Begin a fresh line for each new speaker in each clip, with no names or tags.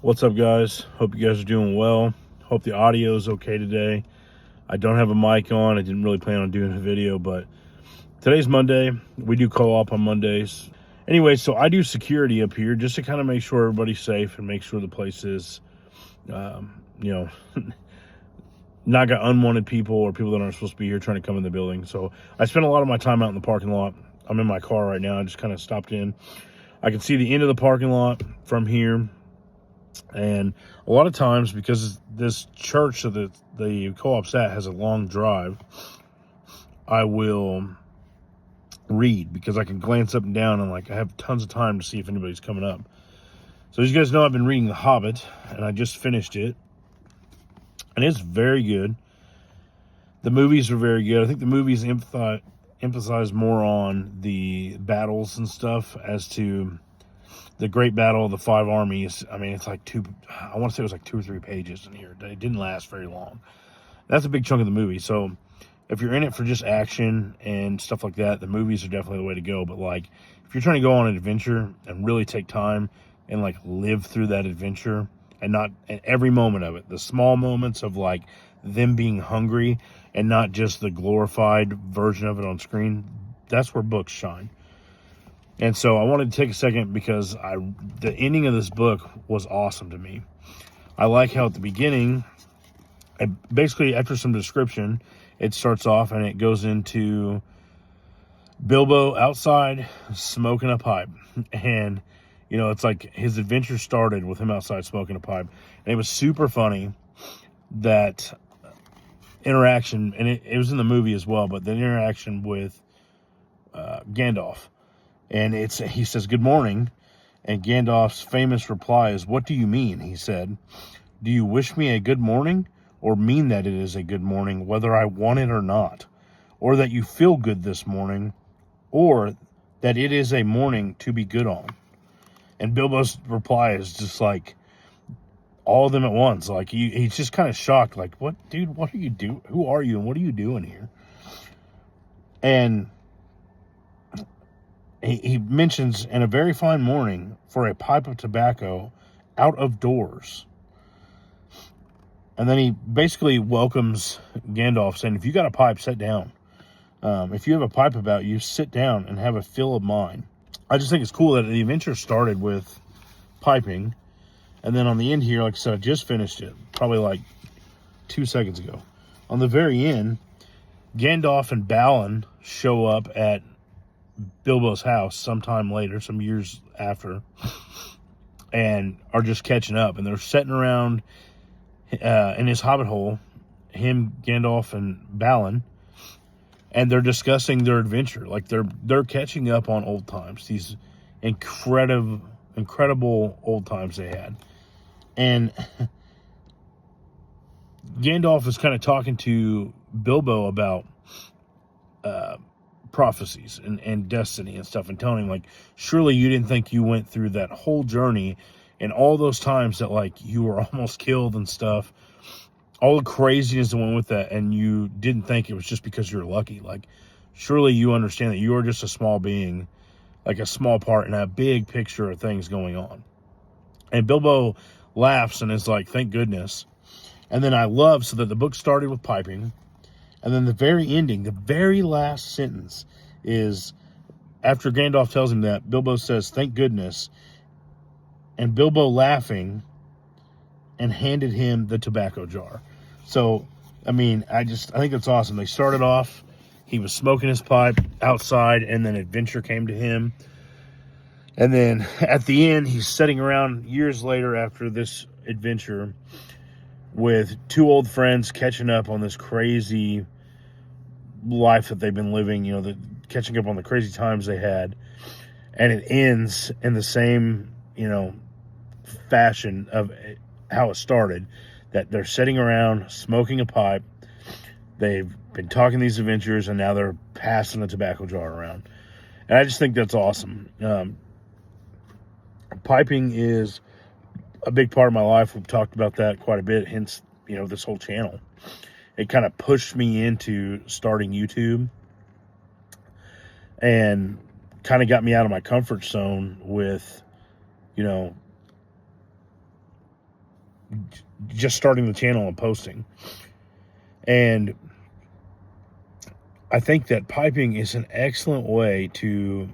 What's up, guys? Hope you guys are doing well. Hope the audio is okay today. I don't have a mic on. I didn't really plan on doing a video, but today's Monday. We do co-op on Mondays. Anyway, so I do security up here just to kind of make sure everybody's safe and make sure the place is, you know, not got unwanted people or people that aren't supposed to be here trying to come in the building. So I spend a lot of my time out in the parking lot. I'm in my car right now. I just kind of stopped in. I can see the end of the parking lot from here. And a lot of times, because this church that the co-op's at has a long drive, I will read because I can glance up and down and I have tons of time to see if anybody's coming up. So as you guys know, I've been reading The Hobbit, and I just finished it, and it's very good. The movies are very good. I think the movies emphasize more on the battles and stuff as to the great battle of the five armies. I mean, it's I want to say it was 2 or 3 pages in here. It didn't last very long. That's a big chunk of the movie. So if you're in it for just action and stuff like that, the movies are definitely the way to go. But if you're trying to go on an adventure and really take time and live through that adventure and not at every moment of it, the small moments of them being hungry and not just the glorified version of it on screen, that's where books shine. And so I wanted to take a second because the ending of this book was awesome to me. I like how at the beginning, basically after some description, it starts off and it goes into Bilbo outside smoking a pipe. And, it's his adventure started with him outside smoking a pipe. And it was super funny, that interaction, and it was in the movie as well, but the interaction with Gandalf. And he says, "Good morning." And Gandalf's famous reply is, "What do you mean?" He said, "Do you wish me a good morning, or mean that it is a good morning, whether I want it or not? Or that you feel good this morning, or that it is a morning to be good on?" And Bilbo's reply is just all of them at once. He's just kind of shocked. What, dude, what are you doing? Who are you, and what are you doing here? And he mentions, "in a very fine morning for a pipe of tobacco out of doors." And then he basically welcomes Gandalf, saying, "If you got a pipe, sit down. If you have a pipe about you, sit down and have a fill of mine." I just think it's cool that the adventure started with piping. And then on the end here, like I said, I just finished it, probably 2 seconds ago. On the very end, Gandalf and Balin show up at Bilbo's house sometime later, some years after, and are just catching up. And they're sitting around in his hobbit hole, him, Gandalf, and Balin, and they're discussing their adventure. They're catching up on old times, these incredible old times they had. And Gandalf is kind of talking to Bilbo about prophecies and destiny and stuff, and telling him surely you didn't think you went through that whole journey and all those times that you were almost killed and stuff, all the craziness that went with that, and you didn't think it was just because you're lucky. Surely you understand that you are just a small being, a small part in a big picture of things going on. And Bilbo laughs and is thank goodness. And then I love, so that the book started with piping, and then the very ending, the very last sentence is, after Gandalf tells him that, Bilbo says, "Thank goodness," and Bilbo laughing, and handed him the tobacco jar. So, I think that's awesome. They started off, he was smoking his pipe outside, and then adventure came to him. And then at the end, he's sitting around years later after this adventure with 2 old friends catching up on this crazy life that they've been living, catching up on the crazy times they had. And it ends in the same, fashion of how it started, that they're sitting around smoking a pipe. They've been talking these adventures, and now they're passing a tobacco jar around. And I just think that's awesome. Piping is a big part of my life. We've talked about that quite a bit, hence, this whole channel. It kind of pushed me into starting YouTube and kind of got me out of my comfort zone with, just starting the channel and posting. And I think that piping is an excellent way to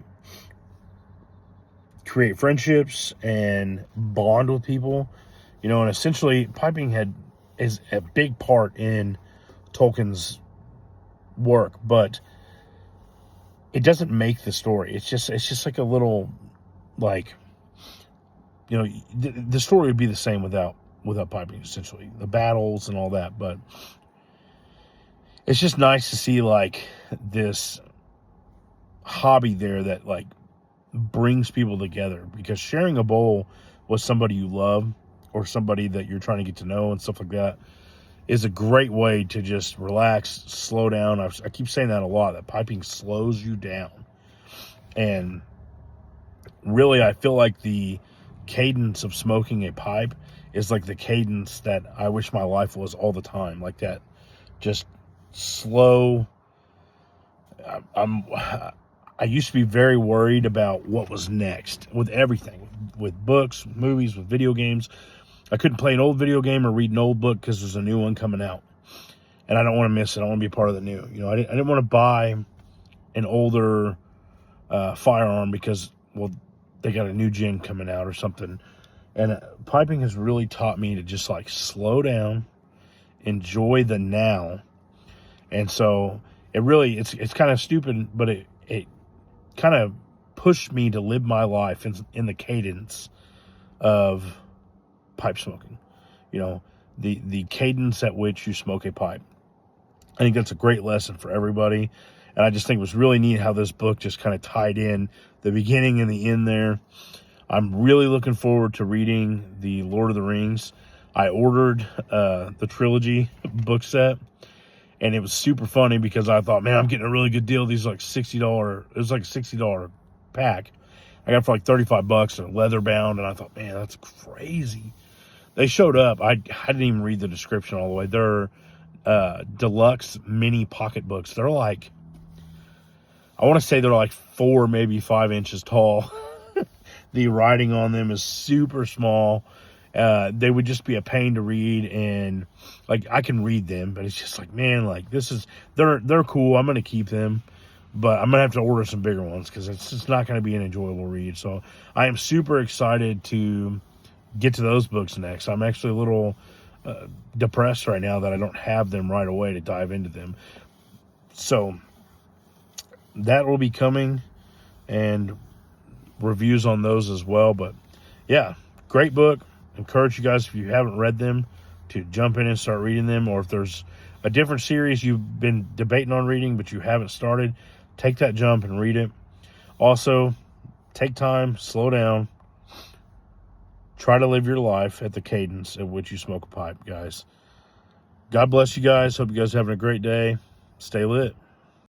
create friendships and bond with people, you know. And essentially piping is a big part in Tolkien's work, but it doesn't make the story. It's just like a little, like, you know, the story would be the same without piping, essentially, the battles and all that. But it's just nice to see like this hobby there that like brings people together, because sharing a bowl with somebody you love or somebody that you're trying to get to know and stuff like that is a great way to just relax, slow down. I keep saying that a lot, that piping slows you down. And really, I feel like the cadence of smoking a pipe is like the cadence that I wish my life was all the time, like that, just slow. I used to be very worried about what was next with everything, with books, movies, with video games. I couldn't play an old video game or read an old book because there's a new one coming out, and I don't want to miss it. I want to be a part of the new. You know, I didn't want to buy an older firearm because, well, they got a new gen coming out or something. And piping has really taught me to just like slow down, enjoy the now. And so it really, it's kind of stupid, but it kind of pushed me to live my life in the cadence of pipe smoking. You know, the cadence at which you smoke a pipe. I think that's a great lesson for everybody. And I just think it was really neat how this book just kind of tied in the beginning and the end there. I'm really looking forward to reading the Lord of the Rings. I ordered the trilogy book set, and it was super funny because I thought, man, I'm getting a really good deal. These are like $60. It was like a $60 pack. I got it for like $35. They're leather bound, and I thought, man, that's crazy. They showed up. I didn't even read the description all the way. They're deluxe mini pocketbooks. They're like, I want to say they're like 4, maybe 5 inches tall. The writing on them is super small. They would just be a pain to read, and like I can read them, but it's just like, man, like they're cool. I'm gonna keep them, but I'm gonna have to order some bigger ones because it's just not gonna be an enjoyable read. So I am super excited to get to those books next. I'm actually a little depressed right now that I don't have them right away to dive into them. So that will be coming, and reviews on those as well. But yeah, great book. Encourage you guys, if you haven't read them, to jump in and start reading them. Or if there's a different series you've been debating on reading but you haven't started, take that jump and read it. Also, take time, slow down, try to live your life at the cadence at which you smoke a pipe, guys. God bless you guys. Hope you guys are having a great day. Stay lit.